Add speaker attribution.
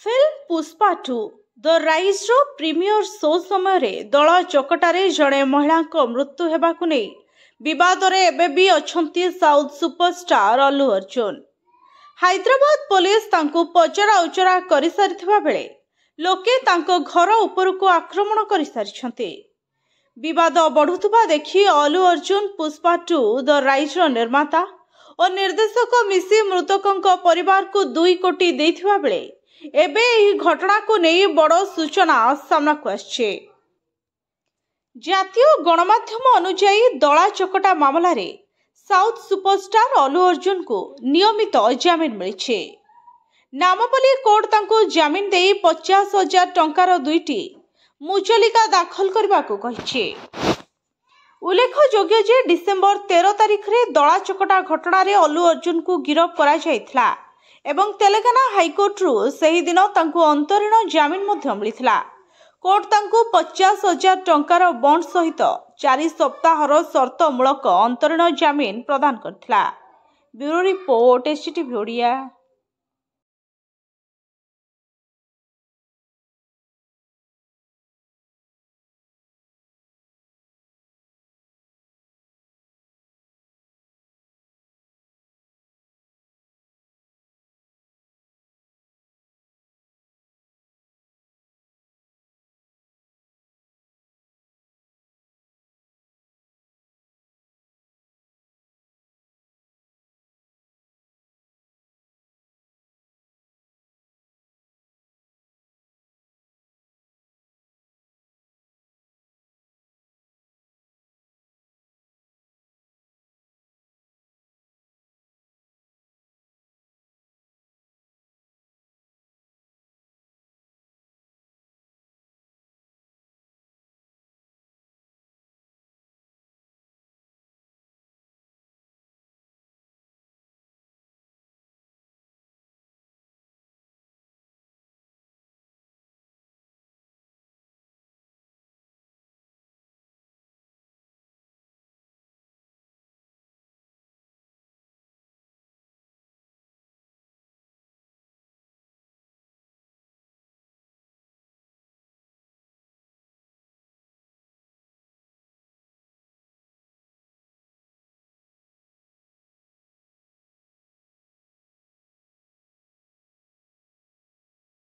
Speaker 1: Film Pushpa 2 the rise रो premiere show समय दल चकटारे जड़े महिला मृत्यु हेबाकु नहीं विवाद रे एबे भी अछंती south superstar Allu Arjun. Hyderabad police तांको पचरा उचरा करि सारिथिबा बेले लोके तांको घर उपरको आक्रमण करि सारिछंती। विवाद बढ़ुथुबा देखि अल्लू अर्जुन पुष्पा 2 द राइज रो निर्माता और निर्देशक मिसी मृतकों परिवार को 2 कोटी देथिबा बेले एबे एही घटना को नहीं बड़ सूचना सामना को आछे। जातीय गणमाध्यम अनुसार दला चकटा मामला रे साउथ सुपरस्टार अल्लू अर्जुन को नियमित जामिन मिली। नामपल्ली कोर्ट तांको जामिन दे 50,000 टंकार 2टी मुचलिका दाखल करने को कहिछे। उल्लेखयोग्य जे डिसेंबर 13 तारिख रे दला चकटा घटना रे अल्लू अर्जुन को गिरफ करा जायथिला एवं तेलंगाना हाईकोर्ट रु सही दिन तांको अंतरीण जामिन मध्य मिलिथिला। कोर्ट तांको 50,000 टंकार बॉन्ड सहित 4 सप्ताहर शर्तमूलक अंतरीण जामिन प्रदान करथिला। Bureau report STV Odia.